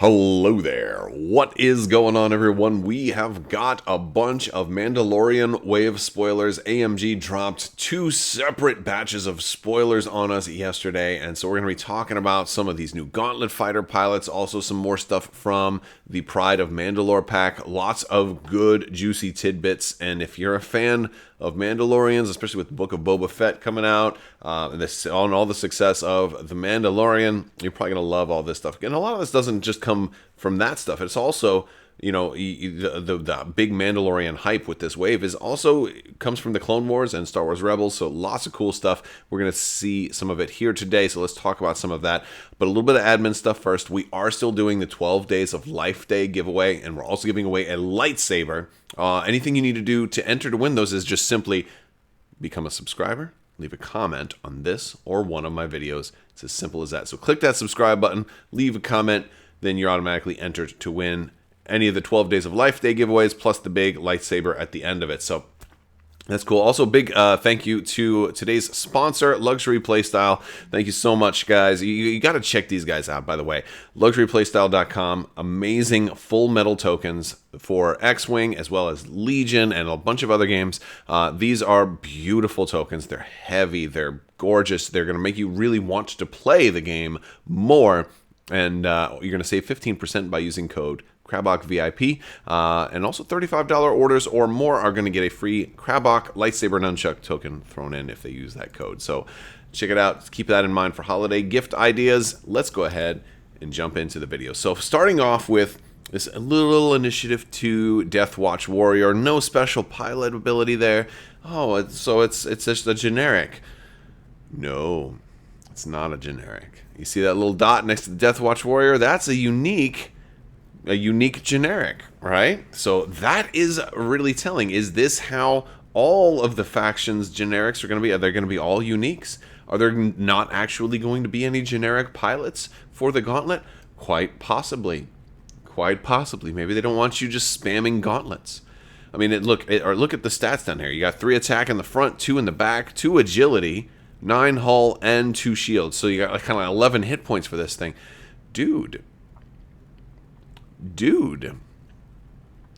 Hello there. What is going on, everyone? We have got a bunch of Mandalorian wave spoilers. AMG dropped 2 separate batches of spoilers on us yesterday, and so we're going to be talking about some of these new Gauntlet Fighter pilots, also some more stuff from the Pride of Mandalore pack. Lots of good, juicy tidbits, and if you're a fan of Mandalorians, especially with the Book of Boba Fett coming out, on all the success of The Mandalorian, you're probably going to love all this stuff. And a lot of this doesn't just come from that stuff. It's also, you know, the big Mandalorian hype with this wave is also comes from the Clone Wars and Star Wars Rebels, so lots of cool stuff. We're going to see some of it here today, so let's talk about some of that. But a little bit of admin stuff first. We are still doing the 12 Days of Life Day giveaway, and we're also giving away a lightsaber. Anything you need to do to enter to win those is just simply become a subscriber, leave a comment on this or one of my videos. It's as simple as that. So click that subscribe button, leave a comment, then you're automatically entered to win any of the 12 Days of Life Day giveaways, plus the big lightsaber at the end of it. So that's cool. Also, big thank you to today's sponsor, Luxury Playstyle. Thank you so much, guys. You got to check these guys out, by the way. LuxuryPlaystyle.com. Amazing full metal tokens for X-Wing as well as Legion and a bunch of other games. These are beautiful tokens. They're heavy. They're gorgeous. They're going to make you really want to play the game more. And you're going to save 15% by using code Crabbok VIP, and also $35 orders or more are going to get a free Crabbok lightsaber nunchuck token thrown in if they use that code. So check it out. Keep that in mind for holiday gift ideas. Let's go ahead and jump into the video. So starting off with this little initiative to Death Watch Warrior, no special pilot ability there. Oh, so it's just a generic. No, it's not a generic. You see that little dot next to the Death Watch Warrior? That's a unique generic, right? So that is really telling. Is this how all of the factions generics are going to be? Are they going to be all uniques? Are there not actually going to be any generic pilots for the Gauntlet? Quite possibly. Quite possibly. Maybe they don't want you just spamming gauntlets. I mean, look at the stats down here. You got 3 attack in the front, 2 in the back, 2 agility, 9 hull, and 2 shields. So you got like kind of 11 hit points for this thing. Dude.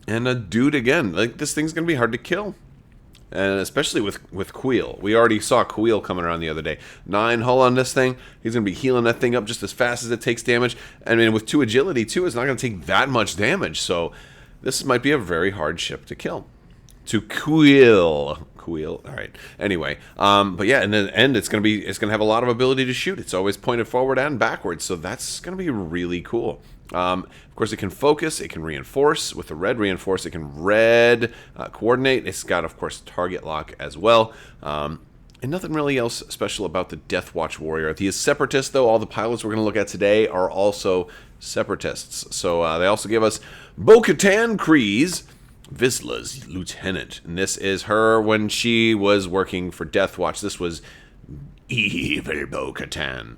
And a dude again. Like, this thing's gonna be hard to kill, and especially with Queel. We already saw Queel coming around the other day. 9 hull on this thing. He's gonna be healing that thing up just as fast as it takes damage. I mean, with 2 agility too, it's not gonna take that much damage. So this might be a very hard ship to kill. To Queel. All right. Anyway, but yeah, and then end it's gonna have a lot of ability to shoot. It's always pointed forward and backwards, so that's gonna be really cool. Of course, it can focus, it can reinforce. With the red reinforce, it can red coordinate. It's got, of course, target lock as well. And nothing really else special about the Death Watch Warrior. He is separatist, though. All the pilots we're going to look at today are also separatists. So they also give us Bo-Katan Kryze, Vizsla's lieutenant. And this is her when she was working for Death Watch. This was evil Bo-Katan.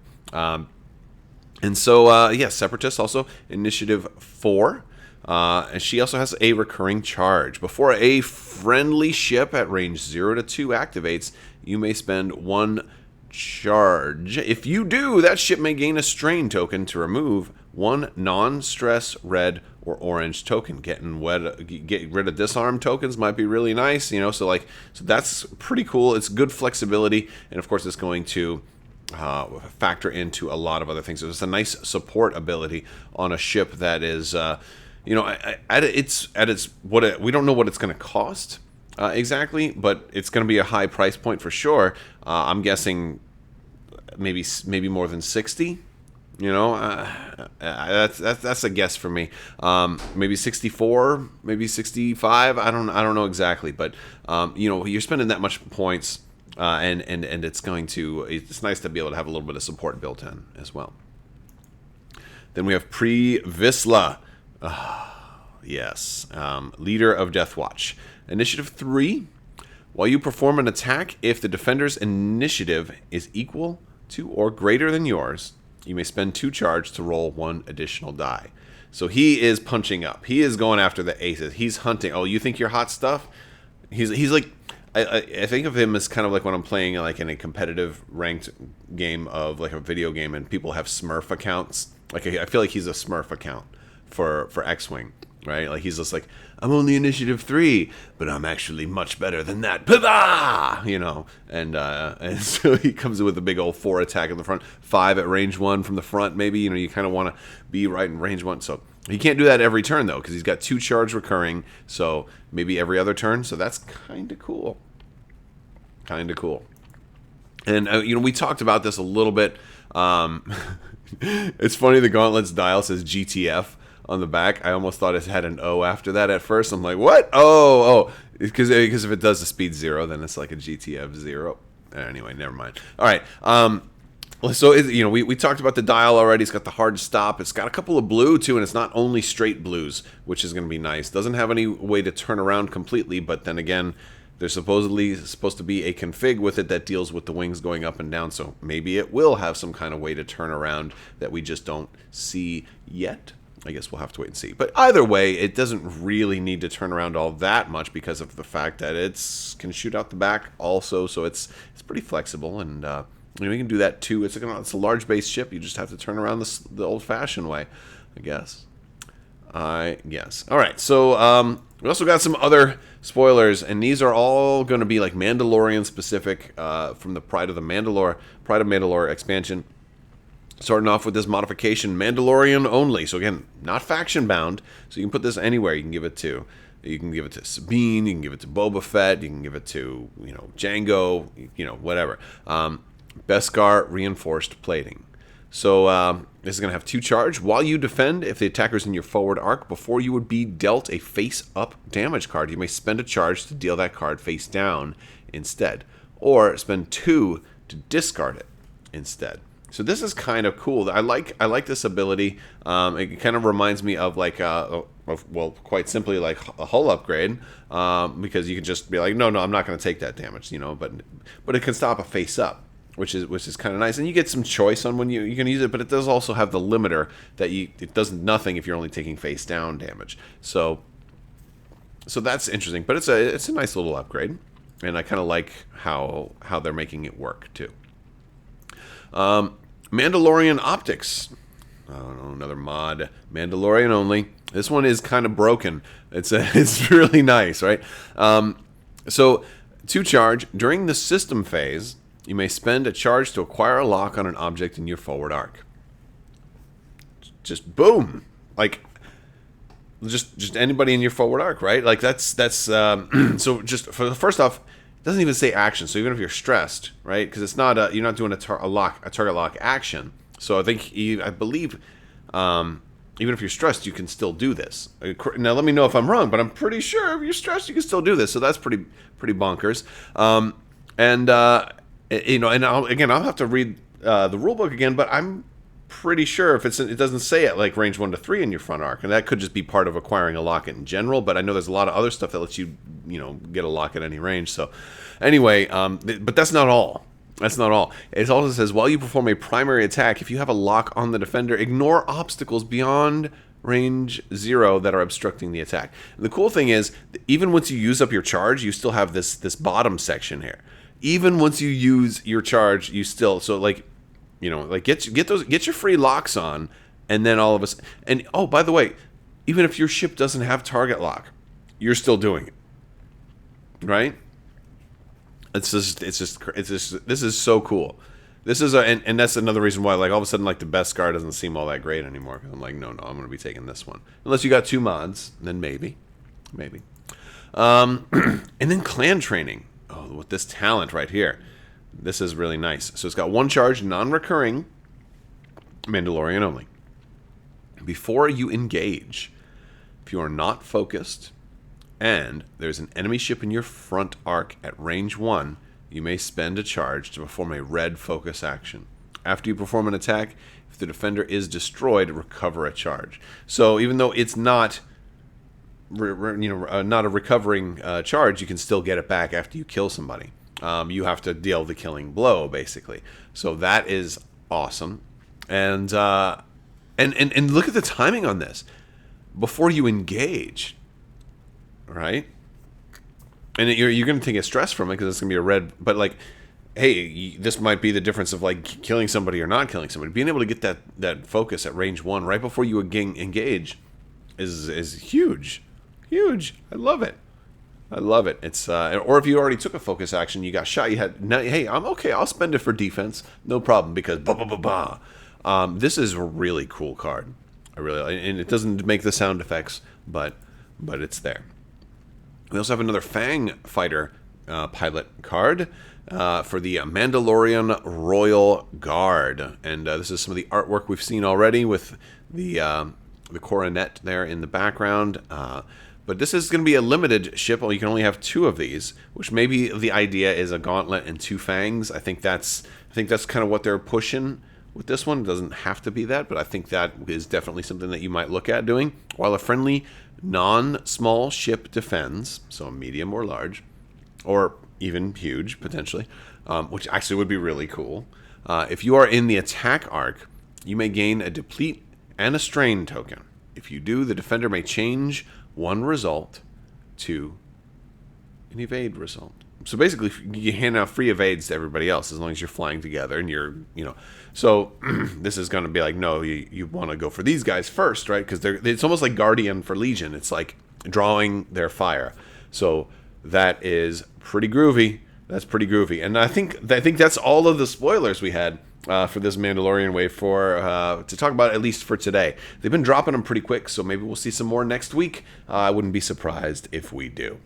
And so, yeah, Separatist also, Initiative 4. And she also has a recurring charge. Before a friendly ship at range 0 to 2 activates, you may spend 1 charge. If you do, that ship may gain a strain token to remove 1 non-stress red or orange token. Get rid of disarm tokens might be really nice, you know, so that's pretty cool. It's good flexibility, and of course it's going to factor into a lot of other things. So it's a nice support ability on a ship that is, you know, we don't know what it's going to cost exactly, but it's going to be a high price point for sure. I'm guessing maybe more than 60. You know, that's a guess for me. Maybe 64, maybe 65. I don't know exactly, but you know, you're spending that much points. And it's nice to be able to have a little bit of support built in as well. Then we have Vizsla. Yes. Leader of Death Watch. Initiative 3. While you perform an attack, if the defender's initiative is equal to or greater than yours, you may spend 2 charge to roll 1 additional die. So he is punching up. He is going after the aces. He's hunting. Oh, you think you're hot stuff? He's like... I think of him as kind of like when I'm playing like in a competitive ranked game of like a video game and people have Smurf accounts Like I feel like he's a Smurf account for X-Wing, right? Like he's just like, I'm only initiative 3, but I'm actually much better than that. Pah! You know, and so he comes in with a big old 4 attack in the front, 5 at range 1 from the front. Maybe, you know, you kind of want to be right in range 1. So he can't do that every turn though, because he's got 2 charge recurring. So maybe every other turn. So that's kind of cool. Kind of cool. And you know, we talked about this a little bit. It's funny, the Gauntlet's dial says GTF on the back. I almost thought it had an O after that at first. I'm like, what? Oh, because if it does the speed 0, then it's like a GTF 0. Anyway, never mind. All right. So you know, we talked about the dial already. It's got the hard stop. It's got a couple of blue too, and it's not only straight blues, which is going to be nice. Doesn't have any way to turn around completely, but then again, there's supposed to be a config with it that deals with the wings going up and down, so maybe it will have some kind of way to turn around that we just don't see yet. I guess we'll have to wait and see. But either way, it doesn't really need to turn around all that much because of the fact that it's can shoot out the back also, so it's pretty flexible, and you know, we can do that too. It's a large base ship. You just have to turn around the old-fashioned way, I guess. All right, so we also got some other spoilers, and these are all going to be like Mandalorian specific from the Pride of Mandalore expansion. Starting off with this modification, Mandalorian Only. So again, not faction bound, so you can put this anywhere. You can give it to Sabine, you can give it to Boba Fett, you can give it to, you know, Django, you know, whatever. Beskar reinforced plating. So this is going to have 2 charge. While you defend, if the attacker's in your forward arc, before you would be dealt a face-up damage card, you may spend a charge to deal that card face down instead. Or spend 2 to discard it instead. So this is kind of cool. I like this ability. It kind of reminds me of like, well, quite simply like a hull upgrade, because you can just be like, no, I'm not going to take that damage, you know. But it can stop a face-up, which is kind of nice, and you get some choice on when you can use it, but it does also have the limiter that it does nothing if you're only taking face down damage. So that's interesting, but it's a nice little upgrade, and I kind of like how they're making it work too. Mandalorian Optics. I don't know, another mod. Mandalorian Only. This one is kind of broken. It's really nice, right? So 2 charge during the system phase. You may spend a charge to acquire a lock on an object in your forward arc. Just boom, like just anybody in your forward arc, right? Like that's so just first off, it doesn't even say action. So even if you're stressed, right? Because it's not you're not doing a target lock action. So I believe even if you're stressed, you can still do this. Now let me know if I'm wrong, but I'm pretty sure if you're stressed, you can still do this. So that's pretty bonkers. You know, and I'll have to read the rulebook again, but I'm pretty sure if it doesn't say it like range 1 to 3 in your front arc, and that could just be part of acquiring a locket in general. But I know there's a lot of other stuff that lets you get a lock at any range. So anyway, but that's not all. That's not all. It also says while you perform a primary attack, if you have a lock on the defender, ignore obstacles beyond range 0 that are obstructing the attack. And the cool thing is, even once you use up your charge, you still have this bottom section here. Even once you use your charge, you still like get your free locks on, and then all of us. And oh, by the way, even if your ship doesn't have target lock, you're still doing it, right? It's just this is so cool. This is and that's another reason why like all of a sudden like the Beskar doesn't seem all that great anymore. I'm like, no, I'm going to be taking this one unless you got 2 mods, then maybe. And then clan training. Oh, with this talent right here. This is really nice. So it's got 1 charge, non-recurring, Mandalorian Only. Before you engage, if you are not focused, and there's an enemy ship in your front arc at range 1, you may spend a charge to perform a red focus action. After you perform an attack, if the defender is destroyed, recover a charge. So even though it's not not a recovering charge, you can still get it back after you kill somebody. You have to deal the killing blow, basically. So that is awesome. And look at the timing on this. Before you engage, right? And you're going to take a stress from it because it's going to be a red. But like, hey, this might be the difference of like killing somebody or not killing somebody. Being able to get that focus at range 1 right before you engage is huge, huge. I love it. I love it. It's or if you already took a focus action, you got shot. You had hey, I'm okay. I'll spend it for defense, no problem. Because this is a really cool card. And it doesn't make the sound effects, but it's there. We also have another Fang Fighter pilot card for the Mandalorian Royal Guard, and this is some of the artwork we've seen already with the coronet there in the background. But this is going to be a limited ship. Well, you can only have 2 of these, which maybe the idea is a gauntlet and 2 fangs. I think that's kind of what they're pushing with this one. It doesn't have to be that, but I think that is definitely something that you might look at doing. While a friendly non-small ship defends, so medium or large, or even huge potentially, which actually would be really cool. If you are in the attack arc, you may gain a deplete and a strain token. If you do, the defender may change one result to an evade result. So basically, you hand out free evades to everybody else as long as you're flying together and you're, So this is going to be like, no, you want to go for these guys first, right? Because it's almost like Guardian for Legion. It's like drawing their fire. So that is pretty groovy. That's pretty groovy. And I think that's all of the spoilers we had for this Mandalorian wave to talk about, at least for today. They've been dropping them pretty quick, so maybe we'll see some more next week. I wouldn't be surprised if we do.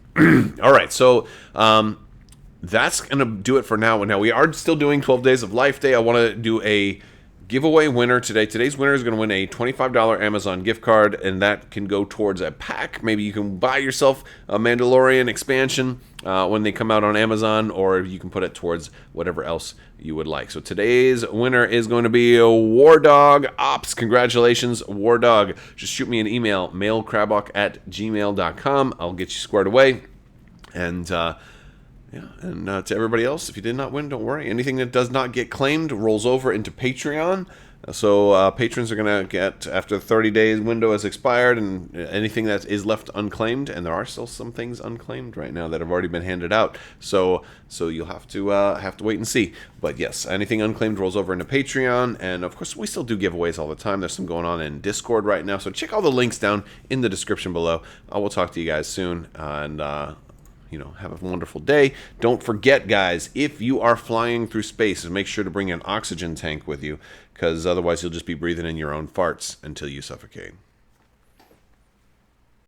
All right, so that's going to do it for now. Now, we are still doing 12 Days of Life Day. I want to do a giveaway winner today. Today's winner is going to win a $25 Amazon gift card, and that can go towards a pack. Maybe you can buy yourself a Mandalorian expansion when they come out on Amazon, or you can put it towards whatever else you would like. So today's winner is going to be War Dog Ops. Congratulations, War Dog. Just shoot me an email, mailcrabbok@gmail.com. I'll get you squared away. And to everybody else, if you did not win, don't worry. Anything that does not get claimed rolls over into Patreon. So patrons are going to get, after the 30 days window has expired, and anything that is left unclaimed, and there are still some things unclaimed right now that have already been handed out. So you'll have to wait and see. But yes, anything unclaimed rolls over into Patreon, and of course we still do giveaways all the time. There's some going on in Discord right now, so check all the links down in the description below. I will talk to you guys soon, and have a wonderful day. Don't forget, guys, if you are flying through space, make sure to bring an oxygen tank with you, because otherwise you'll just be breathing in your own farts until you suffocate.